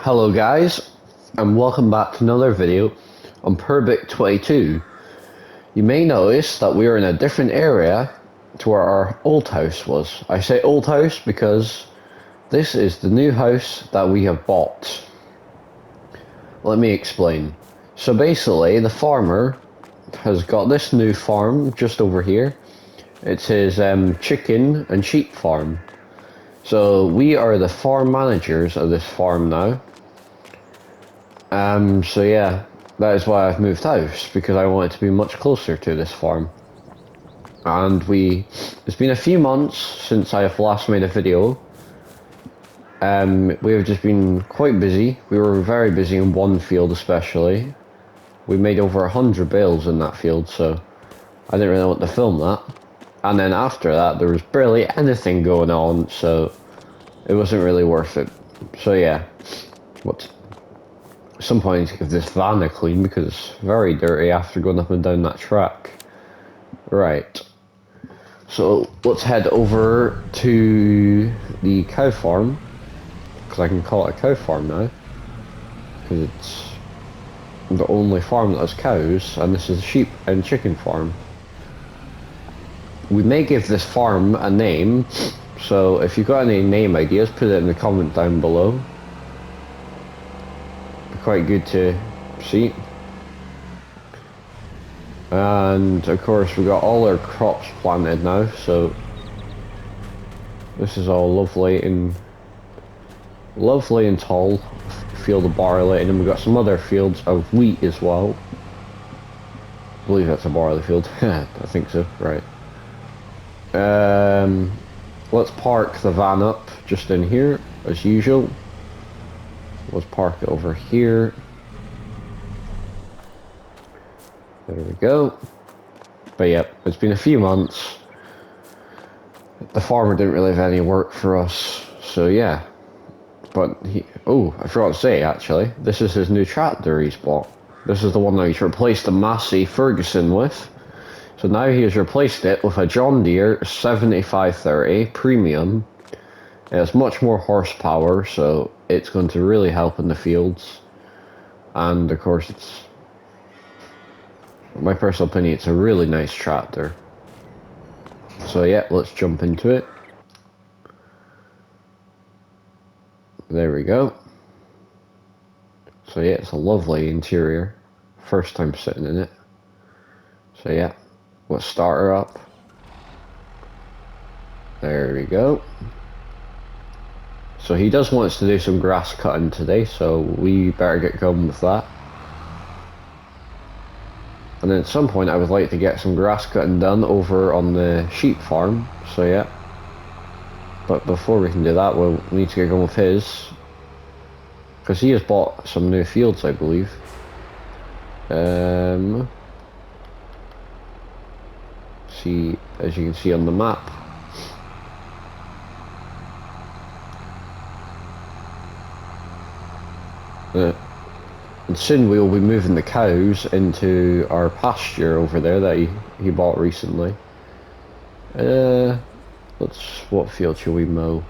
Hello guys, and welcome back to another video on Purbeck 22. You may notice that we are in a different area to where our old house was. I say old house because this is the new house that we have bought. Let me explain. So basically, the farmer has got this new farm just over here. It's his chicken and sheep farm. So we are the farm managers of this farm now. So yeah, that is why I've moved house, because I want it to be much closer to this farm. And it's been a few months since I have last made a video. We have just been quite busy. We were very busy in one field especially. We made over 100 bales in that field, so I didn't really want to film that. And then after that, there was barely anything going on, so it wasn't really worth it. So yeah, at some point I need to give this van a clean because it's very dirty after going up and down that track. Right. So let's head over to the cow farm, because I can call it a cow farm now, because it's the only farm that has cows, and this is a sheep and chicken farm. We may give this farm a name, so if you've got any name ideas, put it in the comment down below. Quite good to see. And of course we got all our crops planted now, so this is all lovely and tall. Field of barley, and then we got some other fields of wheat as well. I believe that's a barley field. I think so. Right. Let's park the van up just in here as usual. Let's park it over here. There we go. But yeah, it's been a few months. The farmer didn't really have any work for us, so yeah. But I forgot to say actually, this is his new tractor he's bought. This is the one that he's replaced the Massey Ferguson with. So now he has replaced it with a John Deere 7530 Premium. It has much more horsepower, so it's going to really help in the fields. And of course, in my personal opinion, it's a really nice tractor. So yeah, let's jump into it. There we go. So yeah, it's a lovely interior. First time sitting in it. So yeah, let's start her up. There we go. So he does want us to do some grass cutting today, so we better get going with that. And then at some point I would like to get some grass cutting done over on the sheep farm, so yeah. But before we can do that, we'll need to get going with his. Because he has bought some new fields, I believe. See, as you can see on the map. And soon we will be moving the cows into our pasture over there that he bought recently. What field shall we mow?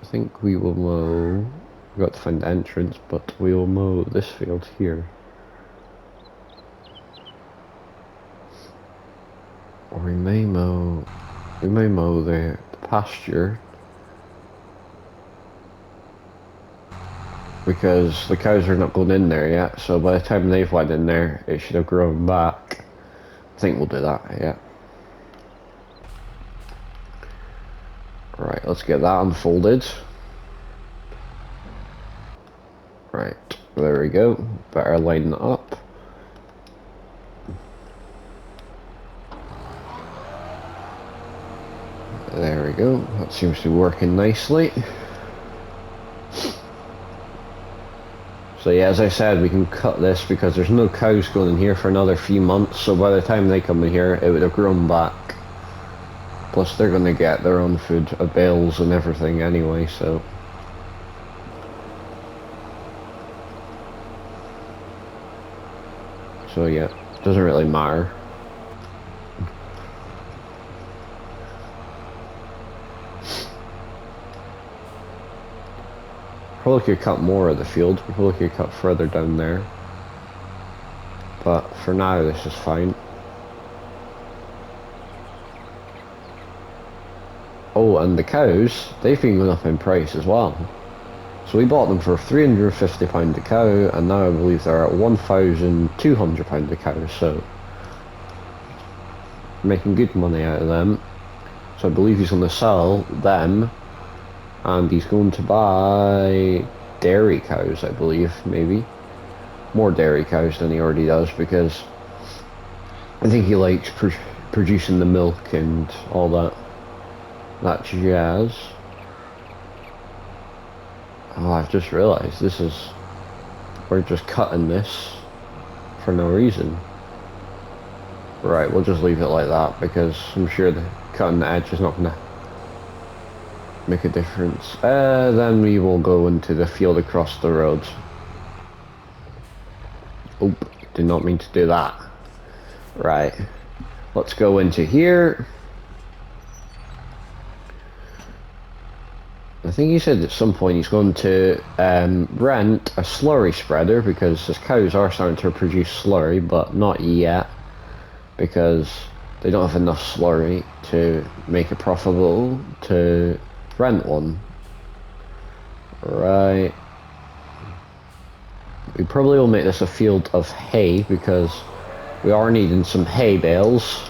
I think we will mow, we've got to find the entrance, but we will mow this field here. Or we may mow the pasture. Because the cows are not going in there yet, so by the time they've went in there, it should have grown back. I think we'll do that, yeah. Right, let's get that unfolded. Right, there we go. Better line that up. There we go, that seems to be working nicely. So yeah, as I said, we can cut this because there's no cows going in here for another few months, so by the time they come in here, it would have grown back. Plus they're going to get their own food, bales and everything anyway, so. So yeah, doesn't really matter. probably could cut more of the field. We probably could cut further down there. But for now, this is fine. Oh, and the cows, they've been going up in price as well. So we bought them for £350 a cow, and now I believe they're at £1,200 a cow, so making good money out of them. So I believe he's going to sell them, and he's going to buy dairy cows, I believe, maybe. More dairy cows than he already does, because I think he likes producing the milk and all that jazz. Oh, I've just realised we're just cutting this for no reason. Right, we'll just leave it like that, because I'm sure the cutting the edge is not going to make a difference. Then we will go into the field across the road. Oh, did not mean to do that. Right, let's go into here. I think he said at some point he's going to rent a slurry spreader, because his cows are starting to produce slurry, but not yet, because they don't have enough slurry to make it profitable to rent one. Right. We probably will make this a field of hay, because we are needing some hay bales.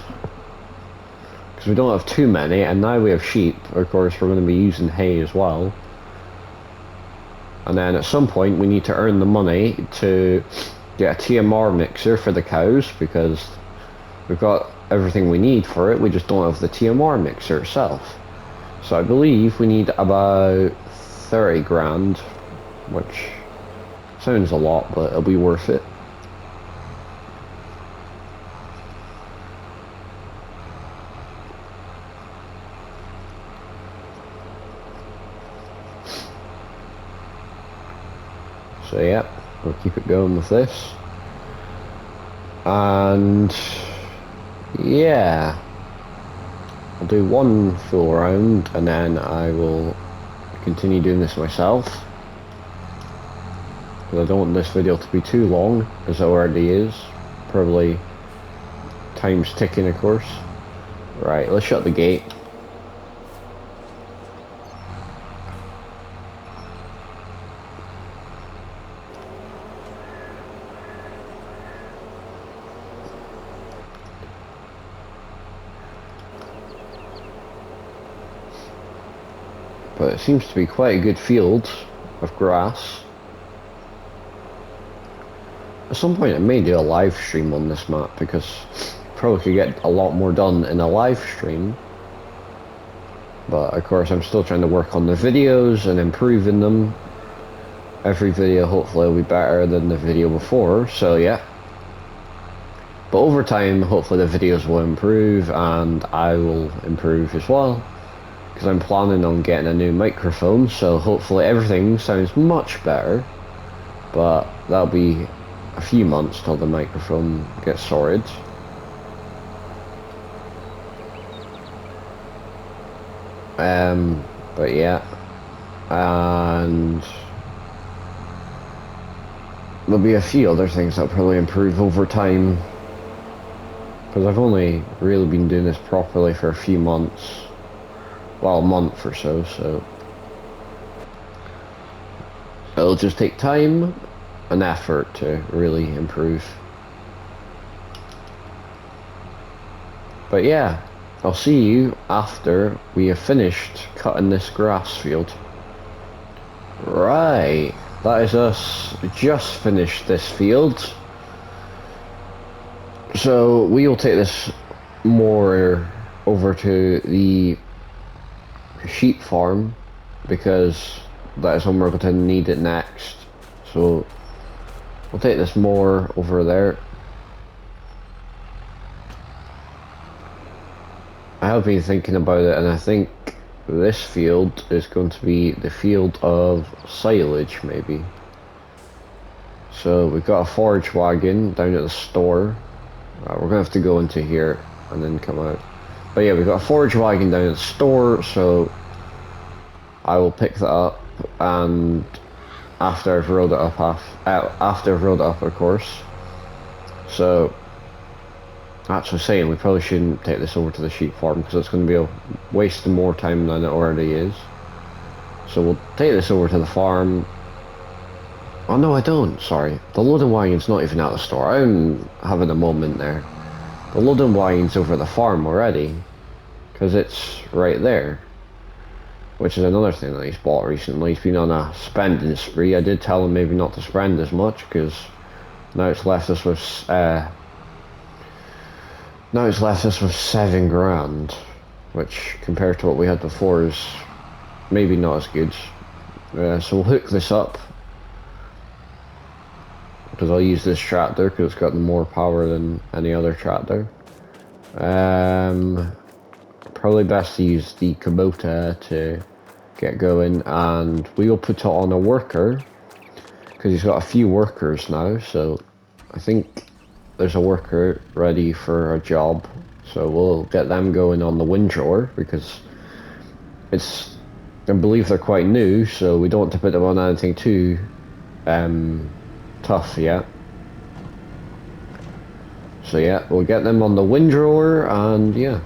Because we don't have too many, and now we have sheep. Of course, we're going to be using hay as well. And then at some point, we need to earn the money to get a TMR mixer for the cows, because we've got everything we need for it. We just don't have the TMR mixer itself. So I believe we need about 30 grand, which sounds a lot, but it'll be worth it. So yeah, we'll keep it going with this. And yeah, I'll do one full round, and then I will continue doing this myself, because I don't want this video to be too long, as it already is. Probably time's ticking, of course. Right, let's shut the gate. But it seems to be quite a good field of grass. At some point I may do a live stream on this map, because probably could get a lot more done in a live stream. But of course I'm still trying to work on the videos and improving them. Every video hopefully will be better than the video before, so yeah. But over time hopefully the videos will improve, and I will improve as well. Because I'm planning on getting a new microphone, so hopefully everything sounds much better. But that'll be a few months till the microphone gets sorted. But yeah, and there'll be a few other things that'll probably improve over time, because I've only really been doing this properly for a few months. Well, a month or so, so it'll just take time and effort to really improve. But yeah, I'll see you after we have finished cutting this grass field. Right, that is us just finished this field. So we will take this more over to the sheep farm, because that is when we're going to need it next. So we'll take this more over there. I have been thinking about it, and I think this field is going to be the field of silage, maybe. So we've got a forage wagon down at the store. We're going to have to go into here and then come out. But yeah, we've got a forage wagon down at the store, so I will pick that up and after I've rolled it up after I've rolled it up, of course. So that's what I'm saying, we probably shouldn't take this over to the sheep farm because it's going to be a waste of more time than it already is. So we'll take this over to the farm. Oh no, I don't, sorry. The loading wagon's not even at the store. I'm having a moment there. The loading wagon's over at the farm already, because it's right there. Which is another thing that he's bought recently. He's been on a spending spree. I did tell him maybe not to spend as much, because now it's left us with 7 grand, which compared to what we had before is maybe not as good. So we'll hook this up, because I'll use this tractor because it's got more power than any other tractor. Probably best to use the Kubota to get going, and we will put it on a worker because he's got a few workers now, so I think there's a worker ready for a job, so we'll get them going on the windrower because I believe they're quite new, so we don't want to put them on anything too tough yet. So yeah, we'll get them on the windrower, and yeah.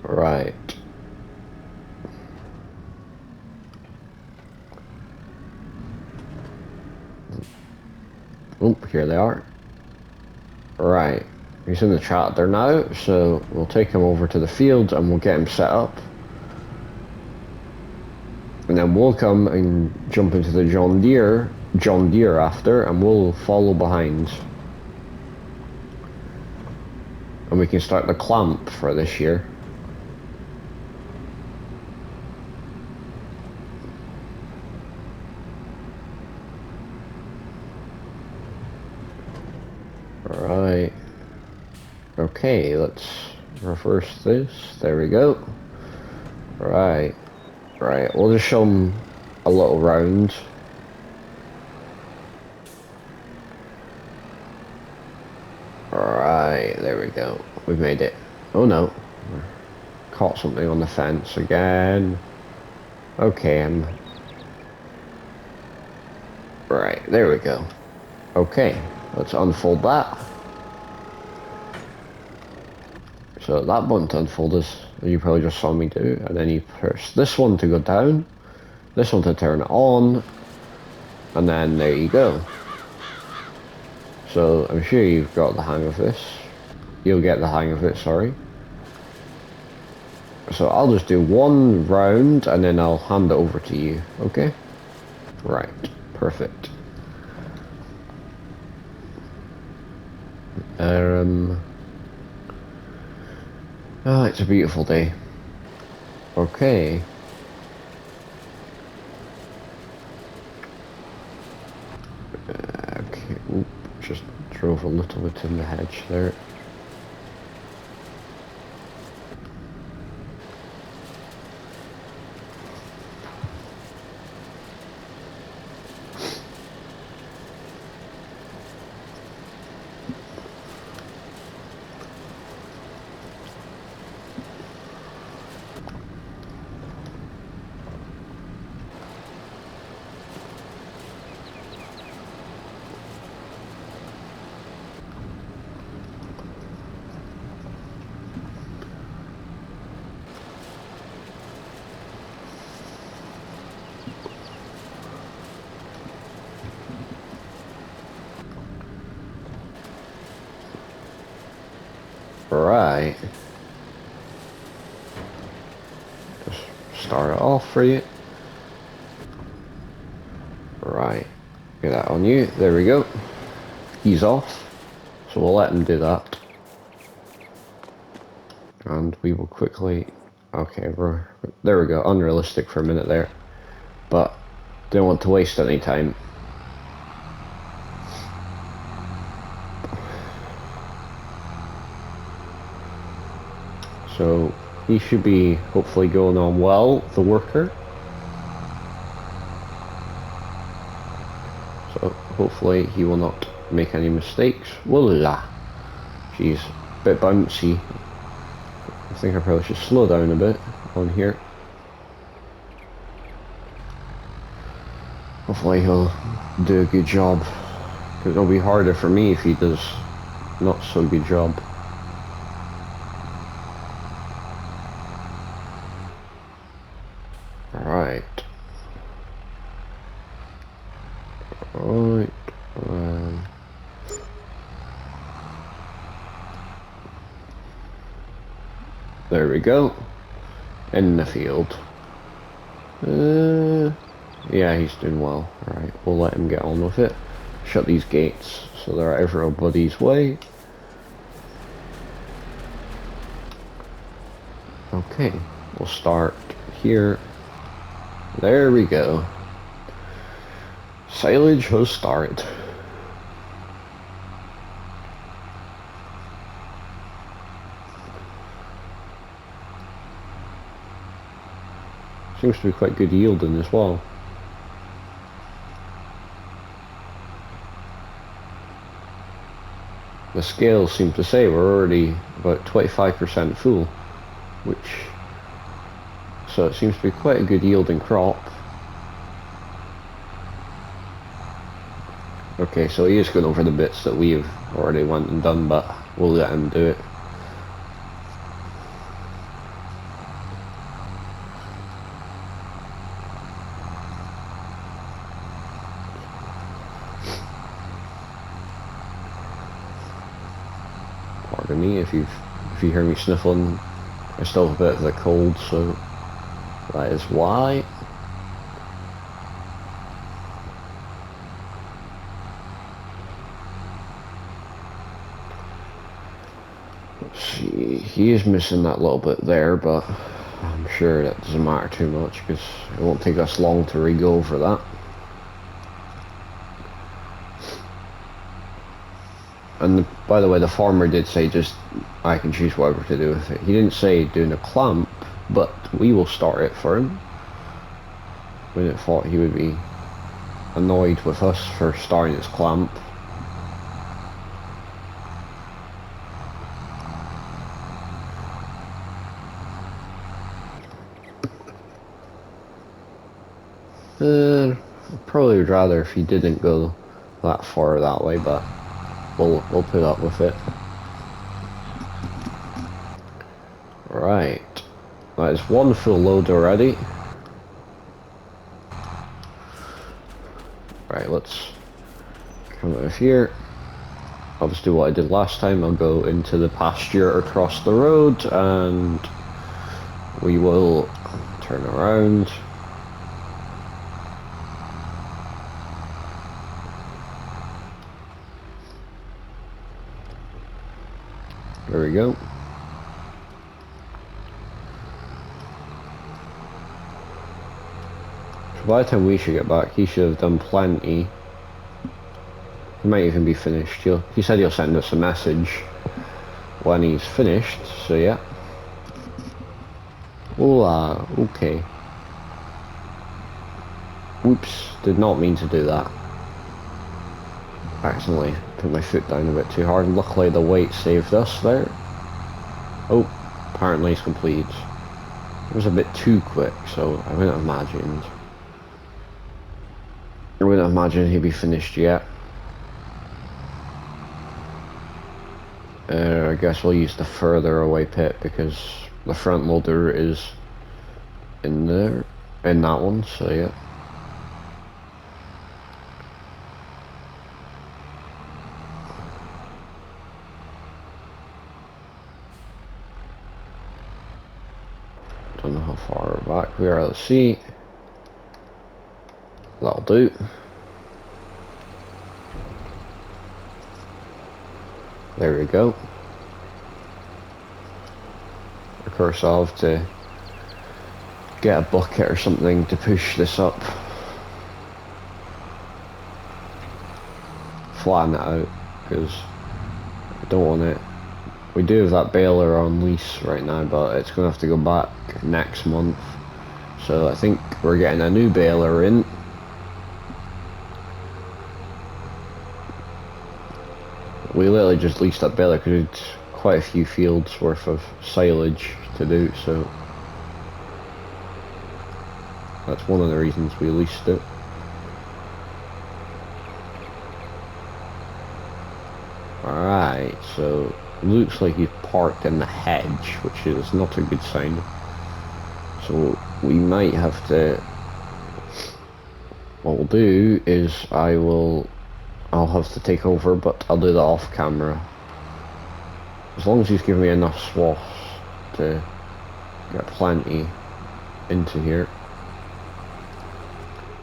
Right. Oh, here they are. Right. He's in the tractor now, so we'll take him over to the field and we'll get him set up. And then we'll come and jump into the John Deere after, and we'll follow behind. And we can start the clamp for this year. Alright. Okay, let's reverse this. There we go. Right. Right, we'll just show them a little round. Alright, there we go. We've made it. Oh no. Caught something on the fence again. Okay, right, there we go. Okay, let's unfold that. So that button to unfold is, you probably just saw me do, and then you press this one to go down, this one to turn it on, and then there you go. So I'm sure you've got the hang of this. You'll get the hang of it, sorry. So I'll just do one round and then I'll hand it over to you, okay? Right, perfect. Oh, it's a beautiful day. Okay. Okay, oop, just drove a little bit in the hedge there. Right. Just start it off for you. Right. Get that on you. There we go. He's off. So we'll let him do that. And we will quickly... Okay, there we go. Unrealistic for a minute there. But don't want to waste any time. So he should be hopefully going on well, the worker. So hopefully he will not make any mistakes. Voila! Jeez, a bit bouncy. I think I probably should slow down a bit on here. Hopefully he'll do a good job. Because it'll be harder for me if he does not so good job. Alright. Alright. There we go. In the field. Yeah, he's doing well. Alright, we'll let him get on with it. Shut these gates so they're out of everybody's way. Okay, we'll start here. There we go. Silage has started. Seems to be quite good yielding as well. The scales seem to say we're already about 25% full, so it seems to be quite a good yielding crop. Okay, so he is going over the bits that we've already went and done, but we'll let him do it. Pardon me if you hear me sniffling. I still have a bit of a cold, so that is why. Let's see, he is missing that little bit there, but I'm sure that doesn't matter too much because it won't take us long to re-go over that. And by the way, the farmer did say just I can choose whatever to do with it. He didn't say doing a clamp, but we will start it for him. We didn't thought he would be annoyed with us for starting his clamp. Probably would rather if he didn't go that far that way, but we'll put up with it. Right, that is one full load already. Right, let's come out of here. I'll just do what I did last time. I'll go into the pasture across the road and we will turn around. There we go. So by the time we should get back, he should have done plenty. He might even be finished. He said he'll send us a message when he's finished, so yeah. Hola, okay. Whoops, did not mean to do that. Accidentally put my foot down a bit too hard. Luckily the weight saved us there. Oh, apparently it's completed. It was a bit too quick, so I wouldn't have imagined. I wouldn't imagine he'd be finished yet. I guess we'll use the further away pit because the front loader is in there, in that one, so yeah. Don't know how far back we are, let's see. That'll do. There we go. Of course I'll have to get a bucket or something to push this up. Flatten it out, because I don't want it. We do have that baler on lease right now, but it's going to have to go back next month. So I think we're getting a new baler in. We literally just leased that baler because it's quite a few fields worth of silage to do, so that's one of the reasons we leased it. Alright, so looks like he's parked in the hedge, which is not a good sign. So we might have to... What we'll do is I'll have to take over, but I'll do that off camera. As long as he's giving me enough swaths to get plenty into here.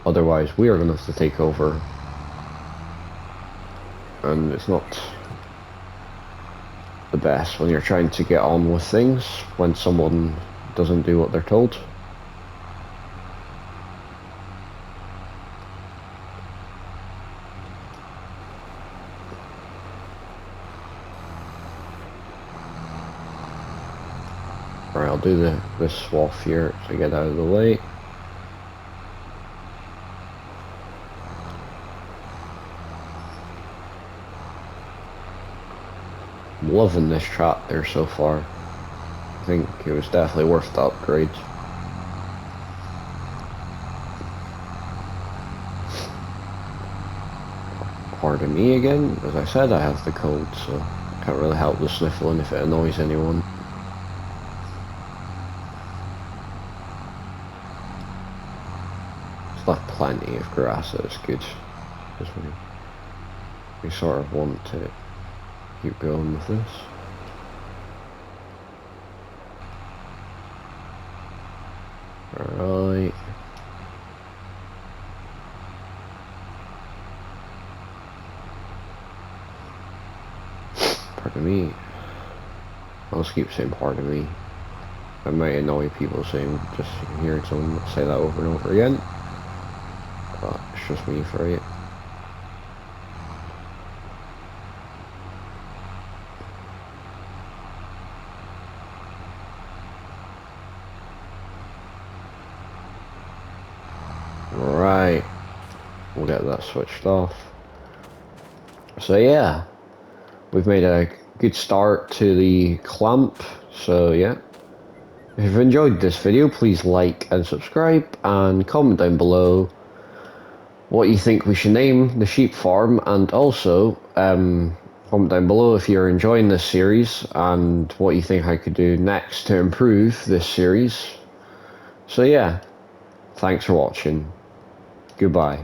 Otherwise, we are going to have to take over. And it's not the best when you're trying to get on with things when someone doesn't do what they're told. Right, I'll do this swath here to get out of the way. I'm loving this tractor so far. I think it was definitely worth the upgrade. Pardon me again, as I said I have the cold, so I can't really help the sniffling if it annoys anyone. Still have plenty of grass, so it's good. Because we sort of want to keep going with this. Alright. Pardon me. I'll just keep saying pardon me. I might annoy people saying, just hearing someone say that over and over again. But it's just me for it. Right, we'll get that switched off. So yeah, we've made a good start to the clamp. So yeah, if you've enjoyed this video, please like and subscribe, and comment down below what you think we should name the sheep farm, and also comment down below if you're enjoying this series and what you think I could do next to improve this series. So yeah, thanks for watching. Goodbye.